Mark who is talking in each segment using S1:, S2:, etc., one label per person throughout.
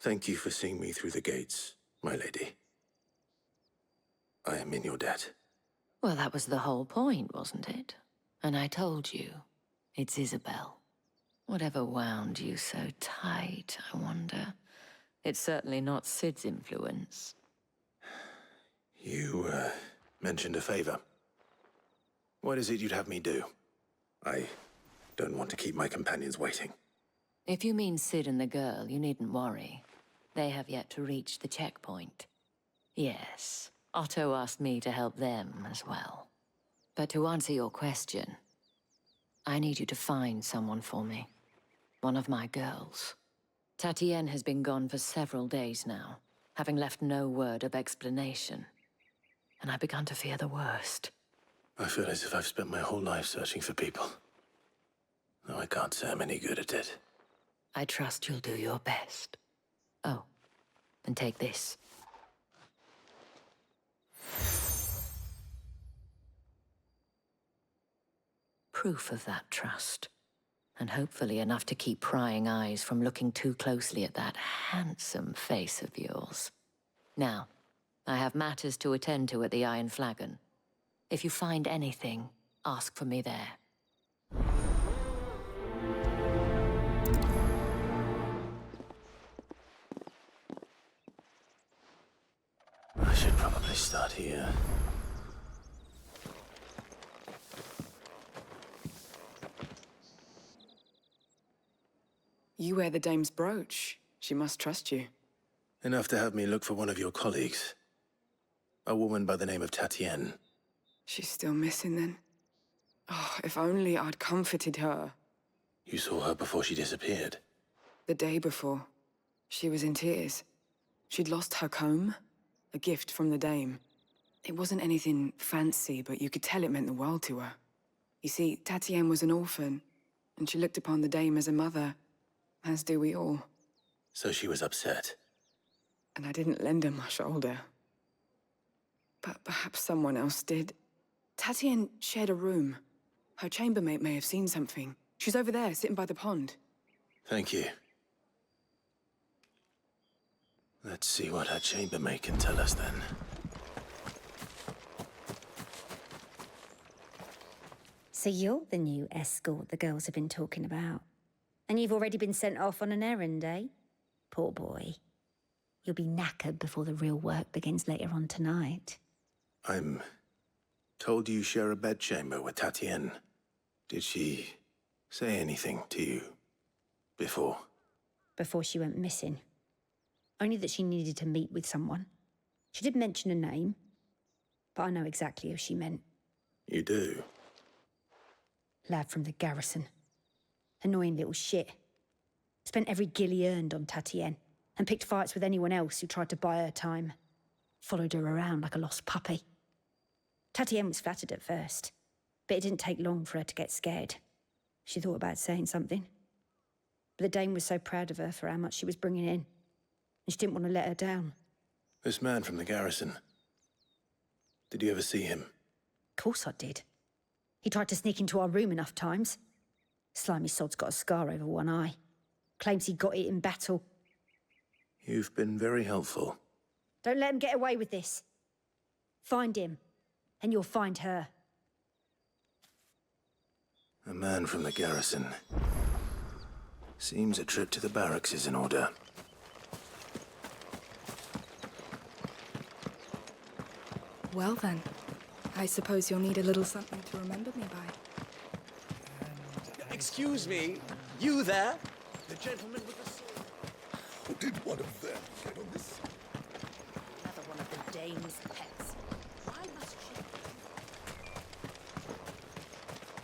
S1: Thank you for seeing me through the gates, my lady. I am in your debt.
S2: Well, that was the whole point, wasn't it? And I told you, it's Isabel. Whatever wound you so tight, I wonder. It's certainly not Sid's influence.
S1: You, mentioned a favor. What is it you'd have me do? I don't want to keep my companions waiting.
S2: If you mean Sid and the girl, you needn't worry. They have yet to reach the checkpoint. Yes, Otto asked me to help them as well. But to answer your question, I need you to find someone for me. One of my girls. Tatienne has been gone for several days now, having left no word of explanation. And I've begun to fear the worst.
S1: I feel as if I've spent my whole life searching for people. Though I can't say I'm any good at it.
S2: I trust you'll do your best. Oh, and take this. Proof of that trust. And hopefully enough to keep prying eyes from looking too closely at that handsome face of yours. Now, I have matters to attend to at the Iron Flagon. If you find anything, ask for me there.
S1: I should probably start here.
S3: You wear the dame's brooch. She must trust you.
S1: Enough to have me look for one of your colleagues. A woman by the name of Tatienne.
S3: She's still missing then. Oh, if only I'd comforted her.
S1: You saw her before she disappeared.
S3: The day before. She was in tears. She'd lost her comb. A gift from the dame. It wasn't anything fancy, but you could tell it meant the world to her. You see, Tatienne was an orphan, and she looked upon the dame as a mother. As do we all.
S1: So she was upset.
S3: And I didn't lend her my shoulder. But perhaps someone else did. Tatienne shared a room. Her chambermaid may have seen something. She's over there, sitting by the pond.
S1: Thank you. Let's see what her chambermaid can tell us then.
S4: So you're the new escort the girls have been talking about. And you've already been sent off on an errand, eh? Poor boy. You'll be knackered before the real work begins later on tonight.
S1: I'm told you share a bedchamber with Tatienne. Did she say anything to you before?
S4: Before she went missing. Only that she needed to meet with someone. She did mention a name, but I know exactly who she meant.
S1: You do?
S4: Lad from the garrison. Annoying little shit. Spent every guil he earned on Tatienne, and picked fights with anyone else who tried to buy her time. Followed her around like a lost puppy. Tatienne was flattered at first, but it didn't take long for her to get scared. She thought about saying something. But the dame was so proud of her for how much she was bringing in, and she didn't want to let her down.
S1: This man from the garrison. Did you ever see him?
S4: Of course I did. He tried to sneak into our room enough times. Slimy sod's got a scar over one eye. Claims he got it in battle.
S1: You've been very helpful.
S4: Don't let him get away with this. Find him, and you'll find her.
S1: A man from the garrison. Seems a trip to the barracks is in order.
S5: Well then, I suppose you'll need a little something to remember me by.
S6: Excuse me, you there? The gentleman with the sword.
S7: How did one of them get on this?
S4: Another one of the dame's pets. Why must she...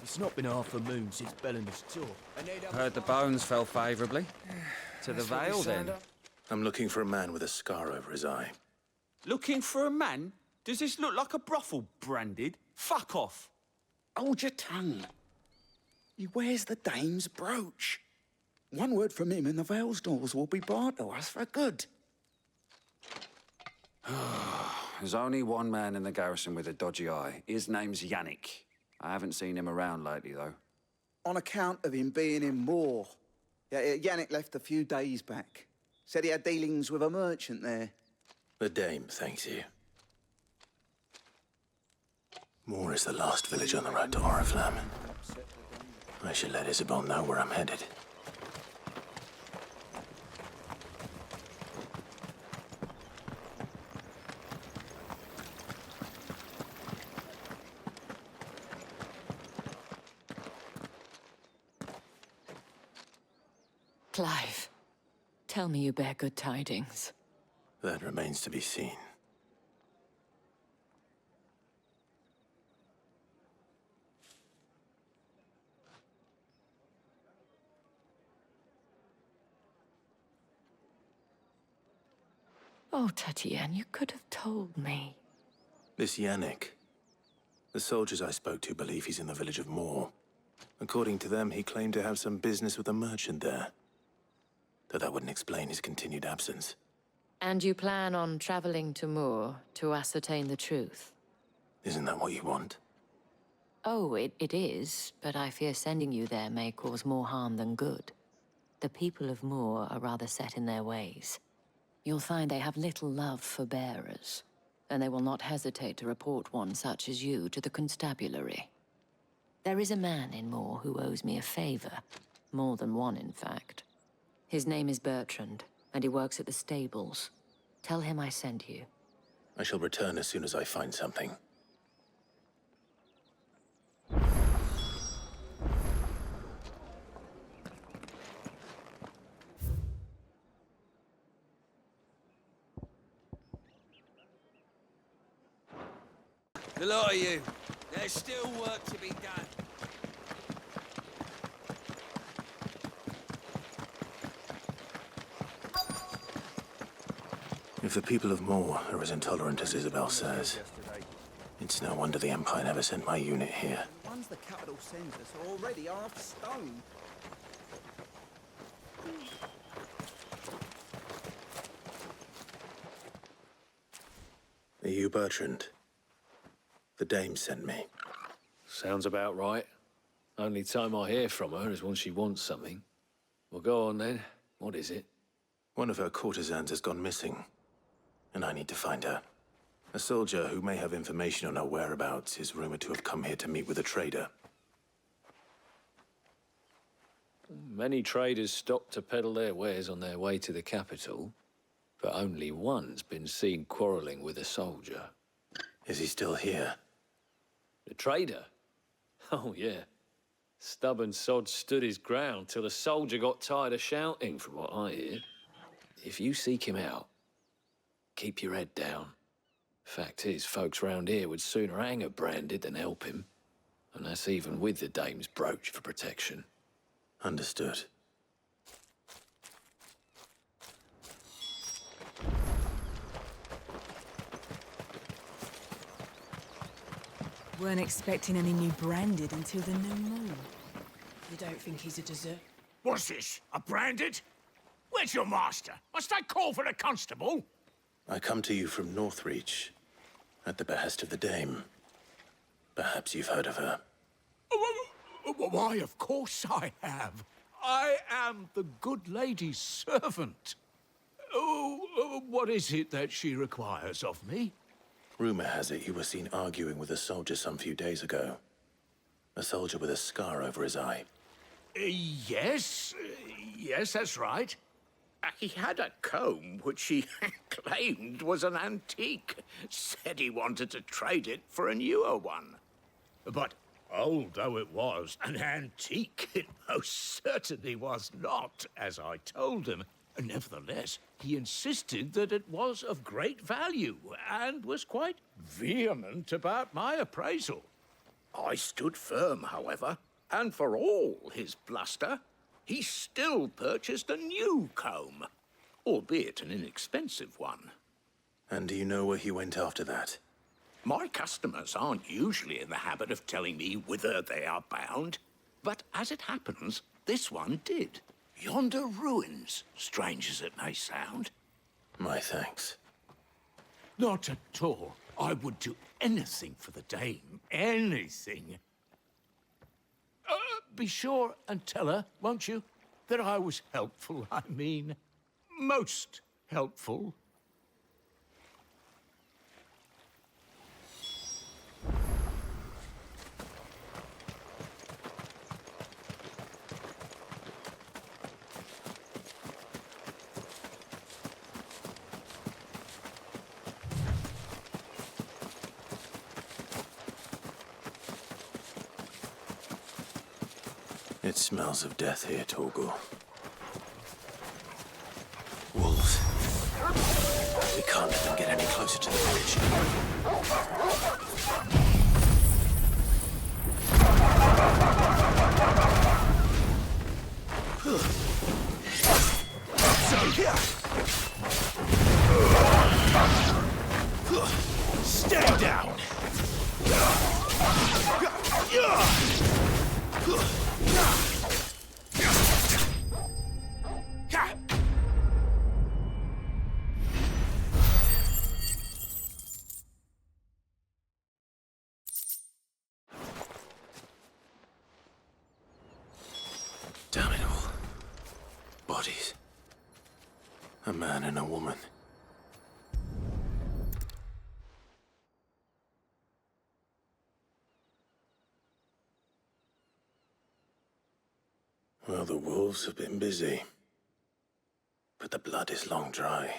S6: It's not been half a moon since Bellender's tour.
S8: Heard the bones fell favourably. To the Vale, then.
S1: I'm looking for a man with a scar over his eye.
S6: Looking for a man? Does this look like a brothel branded? Fuck off.
S7: Hold your tongue. He wears the dame's brooch. One word from him and the Vale's doors will be barred to us for good.
S8: There's only one man in the garrison with a dodgy eye. His name's Yannick. I haven't seen him around lately, though.
S7: On account of him being in war. Yeah, Yannick left a few days back. Said he had dealings with a merchant there.
S1: The dame thanks you. Moor is the last village on the road to Oriflamme. I should let Isabel know where I'm headed.
S2: Clive, tell me you bear good tidings.
S1: That remains to be seen.
S2: Oh, Tatienne, you could have told me.
S1: This Yannick. The soldiers I spoke to believe he's in the village of Moor. According to them, he claimed to have some business with a merchant there. Though that wouldn't explain his continued absence.
S2: And you plan on traveling to Moor to ascertain the truth?
S1: Isn't that what you want?
S2: Oh, it is, but I fear sending you there may cause more harm than good. The people of Moor are rather set in their ways. You'll find they have little love for bearers, and they will not hesitate to report one such as you to the constabulary. There is a man in Moor who owes me a favor. More than one, in fact. His name is Bertrand, and he works at the stables. Tell him I sent you.
S1: I shall return as soon as I find something.
S6: The lot of you. There's still work to be done.
S1: If the people of Moor are as intolerant as Isabel says, it's no wonder the Empire never sent my unit here.
S7: The ones the capital sends us are already half stone.
S1: Are you Bertrand? The dame sent me.
S9: Sounds about right. Only time I hear from her is when she wants something. Well, go on then. What is it?
S1: One of her courtesans has gone missing, and I need to find her. A soldier who may have information on her whereabouts is rumored to have come here to meet with a trader.
S9: Many traders stop to peddle their wares on their way to the capital, but only one's been seen quarreling with a soldier.
S1: Is he still here?
S9: The trader? Oh, yeah. Stubborn sod stood his ground till the soldier got tired of shouting, from what I hear. If you seek him out, keep your head down. Fact is, folks round here would sooner hang a branded than help him. And that's even with the dame's brooch for protection.
S1: Understood.
S3: Weren't expecting any new branded until the new moon.
S10: You don't think he's a dessert?
S11: What's this? A branded? Where's your master? Must I call for the constable?
S1: I come to you from Northreach, at the behest of the dame. Perhaps you've heard of her.
S11: Why, of course I have. I am the good lady's servant. Oh, what is it that she requires of me?
S1: Rumor has it you were seen arguing with a soldier some few days ago. A soldier with a scar over his eye.
S11: Yes, that's right. He had a comb which he claimed was an antique. Said he wanted to trade it for a newer one. But old though it was, an antique it most certainly was not, as I told him. Nevertheless, he insisted that it was of great value and was quite vehement about my appraisal. I stood firm, however, and for all his bluster, he still purchased a new comb, albeit an inexpensive one.
S1: And do you know where he went after that?
S11: My customers aren't usually in the habit of telling me whither they are bound, but as it happens, this one did. Yonder ruins, strange as it may sound.
S1: My thanks.
S11: Not at all. I would do anything for the dame. Anything. Be sure and tell her, won't you, that I was helpful, I mean. most helpful.
S1: It smells of death here, Torgal. Wolves. We can't let them get any closer to the village.
S11: Stay down!
S1: Damn it all. Bodies. A man and a woman. Well, the wolves have been busy. But the blood is long dry.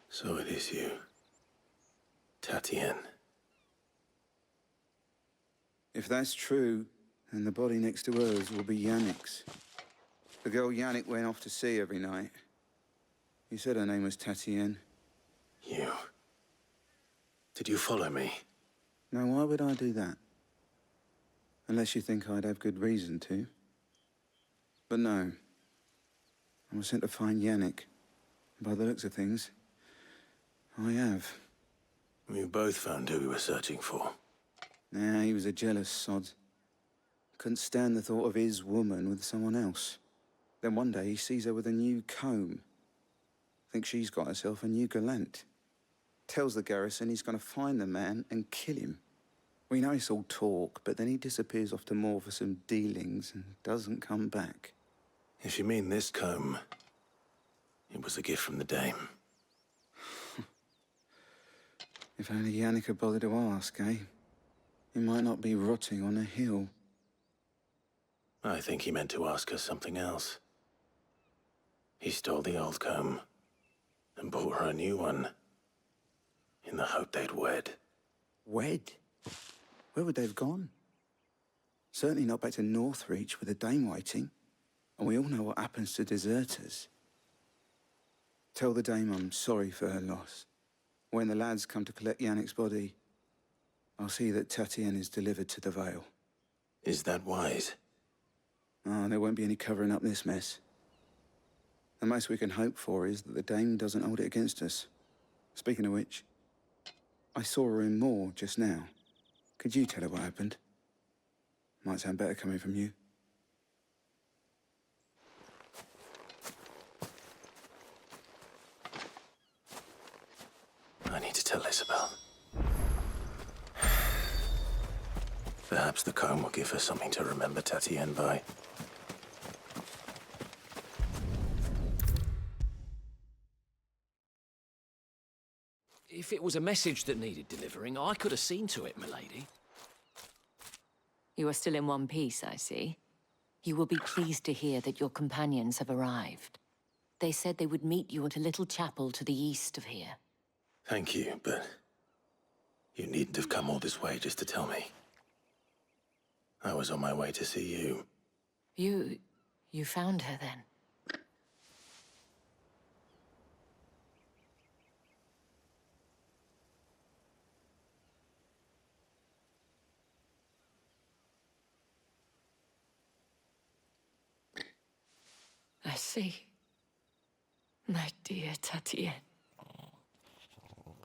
S1: So it is you. Tatienne.
S7: If that's true, then the body next to hers will be Yannick's. The girl Yannick went off to see every night. You said her name was Tatienne.
S1: You. Did you follow me?
S7: Now, why would I do that? Unless you think I'd have good reason to. But no. I was sent to find Yannick. By the looks of things, I have.
S1: We both found who we were searching for.
S7: Nah, he was a jealous sod. Couldn't stand the thought of his woman with someone else. Then one day he sees her with a new comb. Thinks she's got herself a new gallant. Tells the garrison he's gonna find the man and kill him. We know it's all talk, but then he disappears off to Moor for some dealings and doesn't come back.
S1: If you mean this comb, it was a gift from the dame.
S7: If only Yannick had bothered to ask, eh? He might not be rotting on a hill.
S1: I think he meant to ask her something else. He stole the old comb and bought her a new one in the hope they'd wed.
S7: Wed? Where would they have gone? Certainly not back to Northreach with a dame waiting. And we all know what happens to deserters. Tell the dame I'm sorry for her loss. When the lads come to collect Yannick's body, I'll see that Tatienne is delivered to the Vale.
S1: Is that wise?
S7: Oh, there won't be any covering up this mess. The most we can hope for is that the dame doesn't hold it against us. Speaking of which, I saw her in Moor just now. Could you tell her what happened? Might sound better coming from you.
S1: I need to tell Isabel. Perhaps the comb will give her something to remember Tatienne by.
S9: If it was a message that needed delivering, I could have seen to it, milady.
S2: You are still in one piece, I see. You will be pleased to hear that your companions have arrived. They said they would meet you at a little chapel to the east of here.
S1: Thank you, but you needn't have come all this way just to tell me. I was on my way to see you.
S2: You found her then? I see. My dear Tatienne.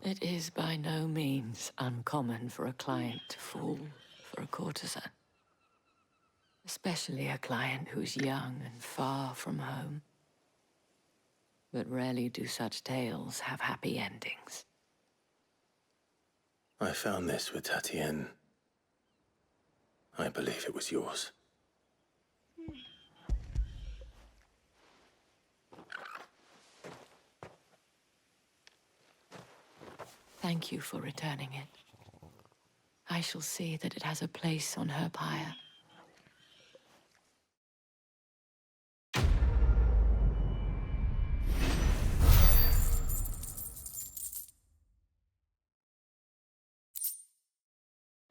S2: It is by no means uncommon for a client to fall for a courtesan. Especially a client who's young and far from home. But rarely do such tales have happy endings.
S1: I found this with Tatienne. I believe it was yours.
S2: Thank you for returning it. I shall see that it has a place on her pyre.